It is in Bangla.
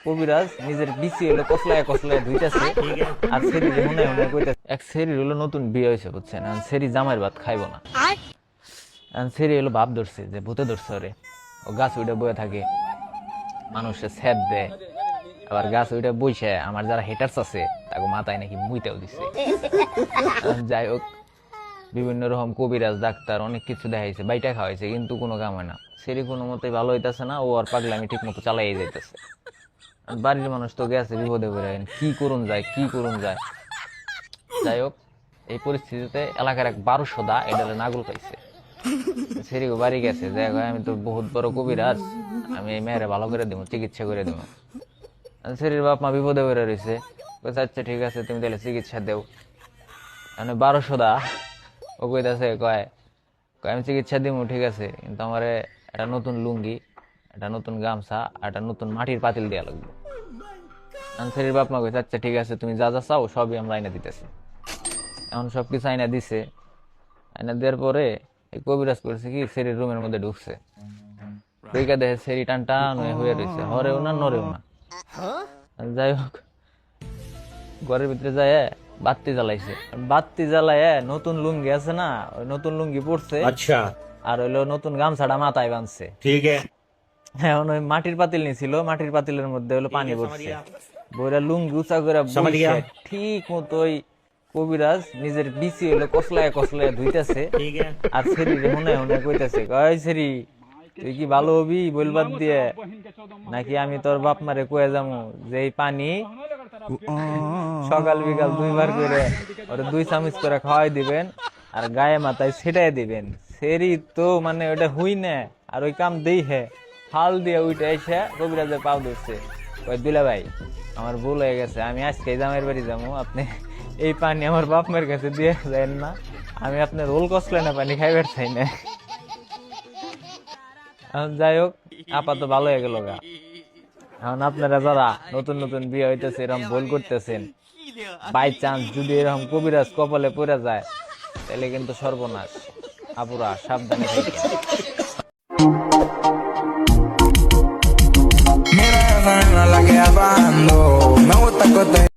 কবিরাজ নিজের বিচি হলো কসলায় কসলায় ধুইতেছে আর সেরি হুনে হুনে কইতাছে। এক সেরি হলো নতুন বিয়ে হয়েছে বুঝছেন, এখন সেরি জামাইয়ের ভাত খাইবো না। এখন সেরি হলো ভাব ধরছে যে ভূতে ধরছে ওরে, ও গাছ উঠে বয়ে থাকে, মানুষের ছ্যাদ দেয়, আবার গাছ উঠে বইসে আমার যারা হেটার্স আছে তাকে মাথায় নাকি মুইতেও দিচ্ছে। যাই হোক, বিভিন্ন রকম কবিরাজ ডাক্তার অনেক কিছু দেখাইছে, বাইটা খাওয়াইছে, কিন্তু কোনো কাম হয় না। সেরি কোনো মতেই ভালো হইতাছে না, ও আর পাগলামি ঠিক মতো চালাই যাইতেছে। বাড়ির মানুষ তো গেছে বিপদে পড়ে, কি করুন যায় কি করুন যায়। যাই হোক, এই পরিস্থিতিতে এলাকার এক 1200 দা এডালে নাগুল পাইছে। সেরিও বাড়ি গেছে, যাই হোক, আমি তো বহুত বড় কবিরাজ, আমি এই মেয়েরে ভালো করে দেবো, চিকিৎসা করে দেবো। সেরির বাপ মা বিপদে পড়ে রয়েছে, আচ্ছা ঠিক আছে তুমি তাহলে চিকিৎসা দেও। মানে 1200 দা ও কইতাছে, কয় আমি চিকিৎসা দিব ঠিক আছে, কিন্তু আমার একটা নতুন লুঙ্গি, একটা নতুন গামছা, একটা নতুন মাটির পাতিল দেওয়া লাগবে। আনসারির বাপ মা কইছে আচ্ছা ঠিক আছে তুমি যা যা চাও সবই আমরা আইনা দিতেছি। এখন সবকিছু আইনা দিছে, আইনা দেওয়ার পরে এই কবিরাজ করছে কি, সেরির রুমের মধ্যে ঢুকছে, ওইকা দেখে সেরি টান টান হয়ে রয়েছে, হরেও না নরেও না। যাই হোক, ঘরের ভিতরে যায় বাত্তি জ্বালাইছে, বাত্তি জ্বালায় নতুন লুঙ্গি আছে না, ওই নতুন লুঙ্গি পরছে, আচ্ছা, আর হইলো নতুন গামছাটা মাথায় বাঁধছে। ঠিক এখন ওই মাটির পাতিল নিছিল, মাটির পাতিলের মধ্যে হলো পানি পড়ছে, বইরা লুঙ্গি উঁচা করে বইছে, ঠিক মতো ওই কবিরাজ নিজের বিচি হলো কসলায় কসলায় ধুইতেছে আর সেরি হুনে হুনে কইতেছে, কই সেরি তুই কি ভালো হবি বলবাদ দিয়ে, নাকি আমি তোর বাপ মারে কয়ে যাবো যে এই পানি সকাল বিকাল 2 বার করে ওরে 2 চামচ করে খাওয়াই দিবেন আর গায়ে মাথায় ছিটাই দিবেন। সেরি তো মানে ওটা হুই না, আর ওই কাম দেই হে হাল দিয়ে ওইটা এসে কবিরাজের পাও ধরছে, কই দুলা ভাই আমার ভুল হয়ে গেছে, আমি আজকে জামাইয়ের বাড়ি যাবো, আপনি এই পানি আমার বাপ মায়ের কাছে দিয়ে যাবেন না, আমি আপনার রোল কষলে না পানি খাইবার চাই না। যাই হোক, আপাতত ভালো হয়ে গেল গা। এখন আপনারা যারা নতুন নতুন বিয়ে হইতেছে এরকম ভুল করতেছেন, বাই চান্স যদি এরকম কবিরাজ কপালে পড়ে যায় তাহলে কিন্তু সর্বনাশ, আপুরা সাবধানে থাকবেন।